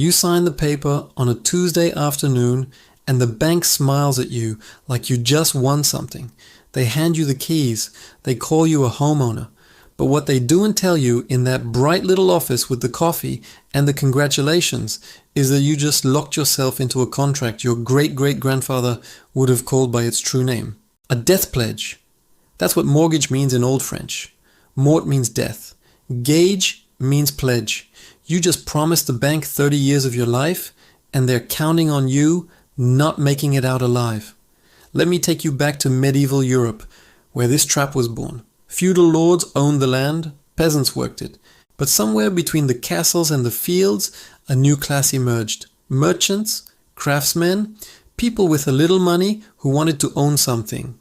You sign the paper on a Tuesday afternoon and the bank smiles at you like you just won something. They hand you the keys. They call you a homeowner. But what they do and tell you in that bright little office with the coffee and the congratulations is that you just locked yourself into a contract your great-great-grandfather would have called by its true name. A death pledge. That's what mortgage means in Old French. Mort means death. Gage means pledge. You just promised the bank 30 years of your life, and they're counting on you not making it out alive. Let me take you back to medieval Europe, where this trap was born. Feudal lords owned the land, peasants worked it. But somewhere between the castles and the fields, a new class emerged. Merchants, craftsmen, people with a little money who wanted to own something.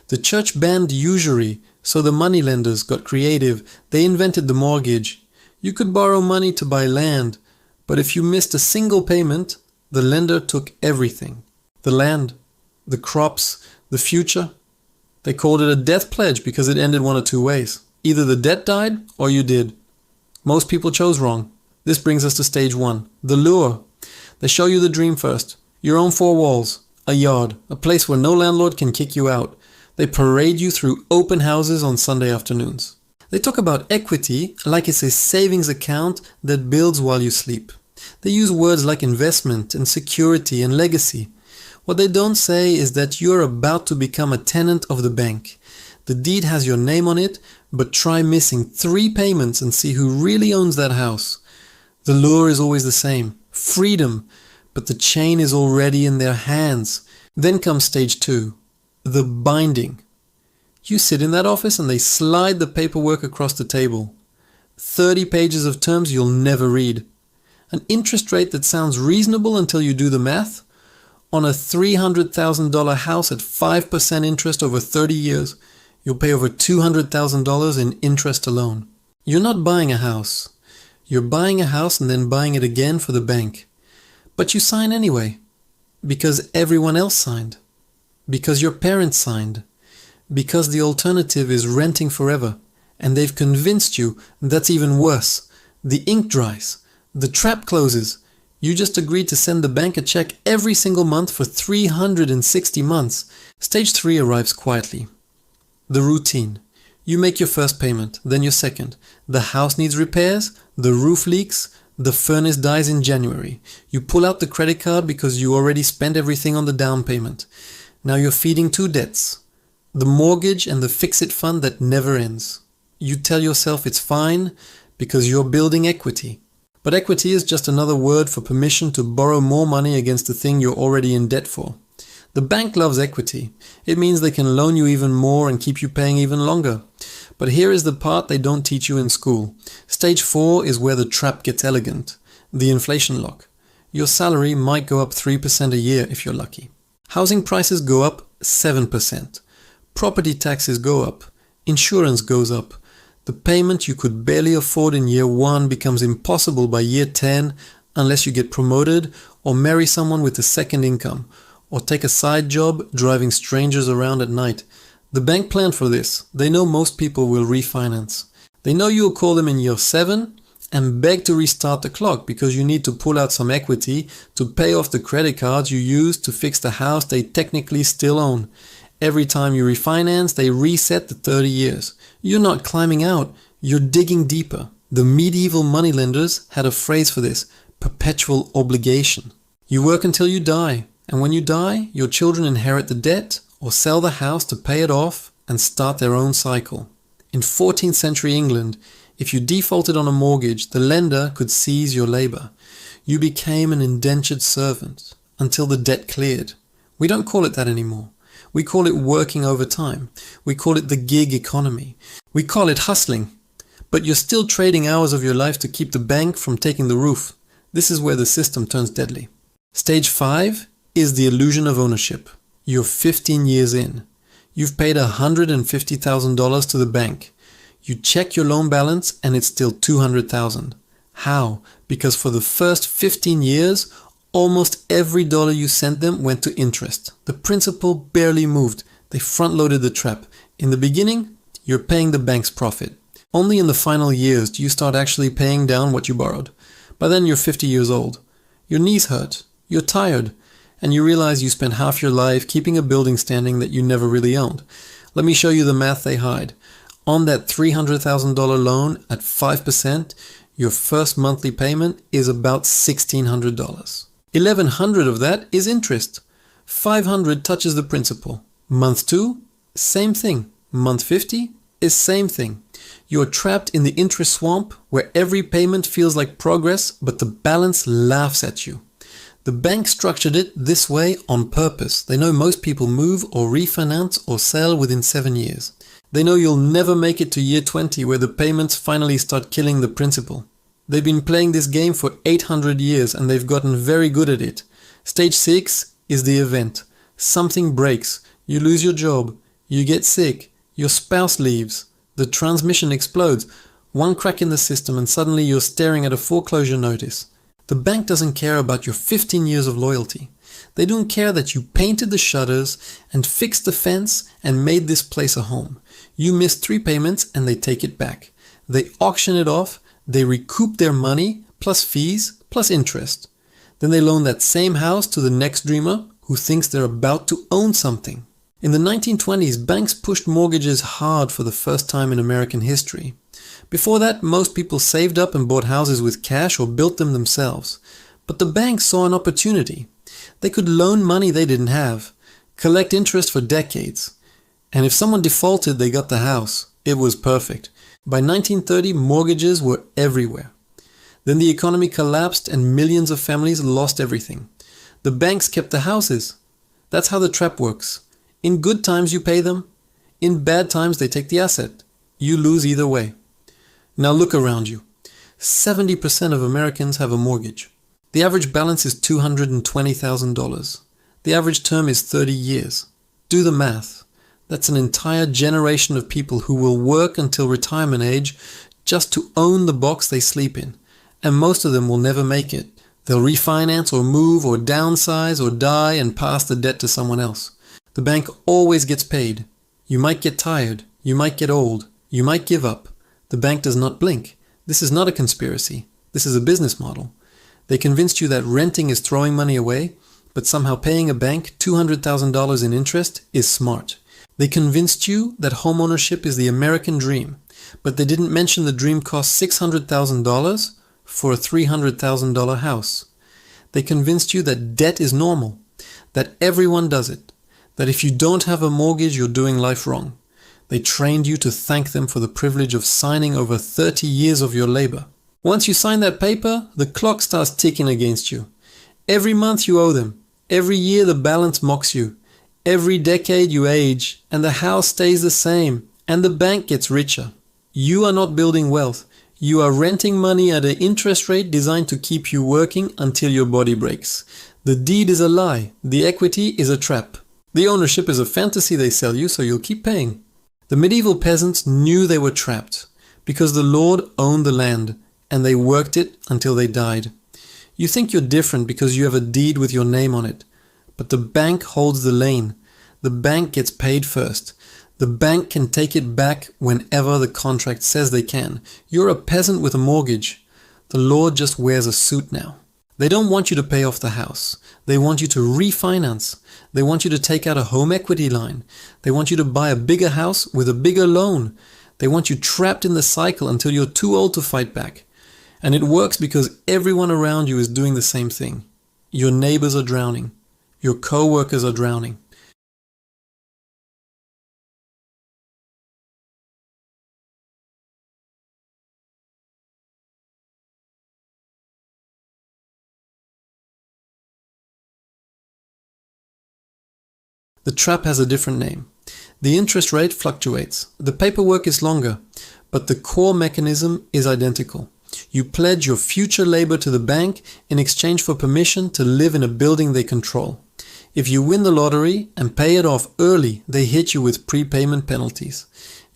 The church banned usury, so the moneylenders got creative. They invented the mortgage. You could borrow money to buy land, but if you missed a single payment, the lender took everything. The land, the crops, the future. They called it a death pledge because it ended one of two ways. Either the debt died or you did. Most people chose wrong. This brings us to stage 1, the lure. They show you the dream first. Your own four walls, a yard, a place where no landlord can kick you out. They parade you through open houses on Sunday afternoons. They talk about equity like it's a savings account that builds while you sleep. They use words like investment and security and legacy. What they don't say is that you're about to become a tenant of the bank. The deed has your name on it, but try missing 3 payments and see who really owns that house. The lure is always the same, freedom, but the chain is already in their hands. Then comes stage 2, the binding. You sit in that office and they slide the paperwork across the table. 30 pages of terms you'll never read. An interest rate that sounds reasonable until you do the math. On a $300,000 house at 5% interest over 30 years, you'll pay over $200,000 in interest alone. You're not buying a house. You're buying a house and then buying it again for the bank. But you sign anyway, because everyone else signed, because your parents signed, because the alternative is renting forever, and they've convinced you that's even worse. The ink dries, the trap closes. You just agreed to send the bank a check every single month for 360 months. Stage 3 arrives quietly. The routine. You make your first payment, then your second. The house needs repairs, the roof leaks, the furnace dies in January. You pull out the credit card because you already spent everything on the down payment. Now you're feeding 2 debts. The mortgage and the fix-it fund that never ends. You tell yourself it's fine because you're building equity. But equity is just another word for permission to borrow more money against the thing you're already in debt for. The bank loves equity. It means they can loan you even more and keep you paying even longer. But here is the part they don't teach you in school. Stage 4 is where the trap gets elegant. The inflation lock. Your salary might go up 3% a year if you're lucky. Housing prices go up 7%. Property taxes go up. Insurance goes up. The payment you could barely afford in year 1 becomes impossible by year 10 unless you get promoted or marry someone with a second income or take a side job driving strangers around at night. The bank planned for this. They know most people will refinance. They know you'll call them in year 7 and beg to restart the clock because you need to pull out some equity to pay off the credit cards you used to fix the house they technically still own. Every time you refinance, they reset the 30 years. You're not climbing out, you're digging deeper. The medieval moneylenders had a phrase for this, perpetual obligation. You work until you die, and when you die, your children inherit the debt or sell the house to pay it off and start their own cycle. In 14th century England, if you defaulted on a mortgage, the lender could seize your labor. You became an indentured servant until the debt cleared. We don't call it that anymore. We call it working overtime. We call it the gig economy. We call it hustling. But you're still trading hours of your life to keep the bank from taking the roof. This is where the system turns deadly. Stage 5 is the illusion of ownership. You're 15 years in. You've paid $150,000 to the bank. You check your loan balance and it's still $200,000. How? Because for the first 15 years, almost every dollar you sent them went to interest. The principal barely moved. They front-loaded the trap. In the beginning, you're paying the bank's profit. Only in the final years do you start actually paying down what you borrowed. By then you're 50 years old. Your knees hurt, you're tired, and you realize you spent half your life keeping a building standing that you never really owned. Let me show you the math they hide. On that $300,000 loan at 5%, your first monthly payment is about $1,600. $1,100 of that is interest. $500 touches the principal. Month 2, same thing. Month 50 is same thing. You're trapped in the interest swamp where every payment feels like progress, but the balance laughs at you. The bank structured it this way on purpose. They know most people move or refinance or sell within 7 years. They know you'll never make it to year 20 where the payments finally start killing the principal. They've been playing this game for 800 years and they've gotten very good at it. Stage 6 is the event. Something breaks. You lose your job. You get sick. Your spouse leaves. The transmission explodes. One crack in the system and suddenly you're staring at a foreclosure notice. The bank doesn't care about your 15 years of loyalty. They don't care that you painted the shutters and fixed the fence and made this place a home. You missed 3 payments and they take it back. They auction it off. They recoup their money plus fees plus interest. Then they loan that same house to the next dreamer who thinks they're about to own something. In the 1920s, banks pushed mortgages hard for the first time in American history. Before that, most people saved up and bought houses with cash or built them themselves. But the banks saw an opportunity. They could loan money they didn't have, collect interest for decades. And if someone defaulted, they got the house. It was perfect. By 1930, mortgages were everywhere. Then the economy collapsed and millions of families lost everything. The banks kept the houses. That's how the trap works. In good times you pay them. In bad times they take the asset. You lose either way. Now look around you. 70% of Americans have a mortgage. The average balance is $220,000. The average term is 30 years. Do the math. That's an entire generation of people who will work until retirement age just to own the box they sleep in. And most of them will never make it. They'll refinance or move or downsize or die and pass the debt to someone else. The bank always gets paid. You might get tired. You might get old. You might give up. The bank does not blink. This is not a conspiracy. This is a business model. They convinced you that renting is throwing money away, but somehow paying a bank $200,000 in interest is smart. They convinced you that homeownership is the American dream, but they didn't mention the dream costs $600,000 for a $300,000 house. They convinced you that debt is normal, that everyone does it, that if you don't have a mortgage, you're doing life wrong. They trained you to thank them for the privilege of signing over 30 years of your labor. Once you sign that paper, the clock starts ticking against you. Every month you owe them. Every year the balance mocks you. Every decade you age, and the house stays the same, and the bank gets richer. You are not building wealth. You are renting money at an interest rate designed to keep you working until your body breaks. The deed is a lie. The equity is a trap. The ownership is a fantasy they sell you, so you'll keep paying. The medieval peasants knew they were trapped because the Lord owned the land and they worked it until they died. You think you're different because you have a deed with your name on it, but the bank holds the lane. The bank gets paid first. The bank can take it back whenever the contract says they can. You're a peasant with a mortgage. The Lord just wears a suit now. They don't want you to pay off the house. They want you to refinance. They want you to take out a home equity line. They want you to buy a bigger house with a bigger loan. They want you trapped in the cycle until you're too old to fight back. And it works because everyone around you is doing the same thing. Your neighbors are drowning. Your co-workers are drowning. The trap has a different name. The interest rate fluctuates. The paperwork is longer, but the core mechanism is identical. You pledge your future labor to the bank in exchange for permission to live in a building they control. If you win the lottery and pay it off early, they hit you with prepayment penalties.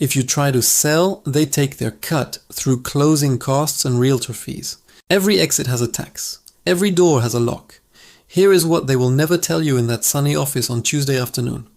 If you try to sell, they take their cut through closing costs and realtor fees. Every exit has a tax. Every door has a lock. Here is what they will never tell you in that sunny office on Tuesday afternoon.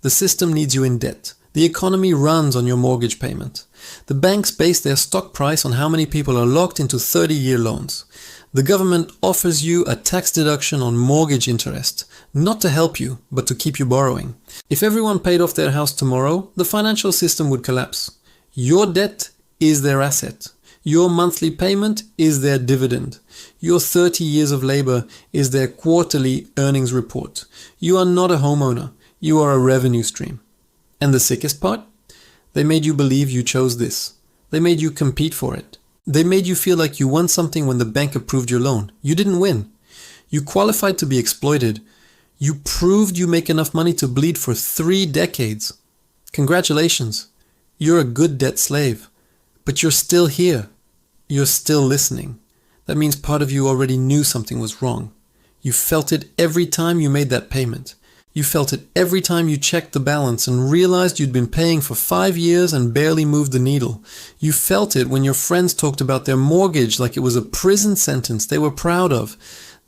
The system needs you in debt. The economy runs on your mortgage payment. The banks base their stock price on how many people are locked into 30-year loans. The government offers you a tax deduction on mortgage interest, not to help you, but to keep you borrowing. If everyone paid off their house tomorrow, the financial system would collapse. Your debt is their asset. Your monthly payment is their dividend. Your 30 years of labor is their quarterly earnings report. You are not a homeowner. You are a revenue stream. And the sickest part? They made you believe you chose this. They made you compete for it. They made you feel like you won something when the bank approved your loan. You didn't win. You qualified to be exploited. You proved you make enough money to bleed for 3 decades. Congratulations. You're a good debt slave. But you're still here. You're still listening. That means part of you already knew something was wrong. You felt it every time you made that payment. You felt it every time you checked the balance and realized you'd been paying for 5 years and barely moved the needle. You felt it when your friends talked about their mortgage like it was a prison sentence they were proud of.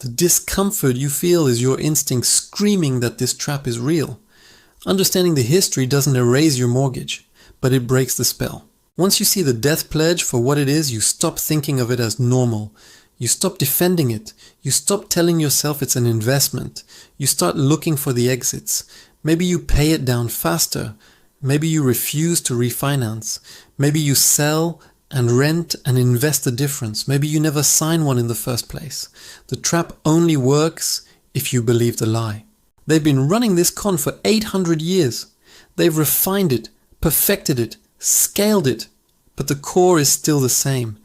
The discomfort you feel is your instinct screaming that this trap is real. Understanding the history doesn't erase your mortgage, but it breaks the spell. Once you see the death pledge for what it is, you stop thinking of it as normal. You stop defending it. You stop telling yourself it's an investment. You start looking for the exits. Maybe you pay it down faster. Maybe you refuse to refinance. Maybe you sell and rent and invest the difference. Maybe you never sign one in the first place. The trap only works if you believe the lie. They've been running this con for 800 years. They've refined it, perfected it, scaled it, but the core is still the same.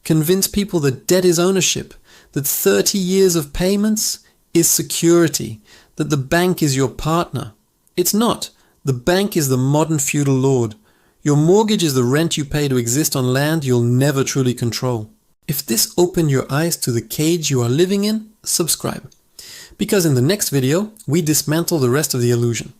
Convince people that debt is ownership, that 30 years of payments is security, that the bank is your partner. It's not. The bank is the modern feudal lord. Your mortgage is the rent you pay to exist on land you'll never truly control. If this opened your eyes to the cage you are living in, subscribe. Because in the next video, we dismantle the rest of the illusion.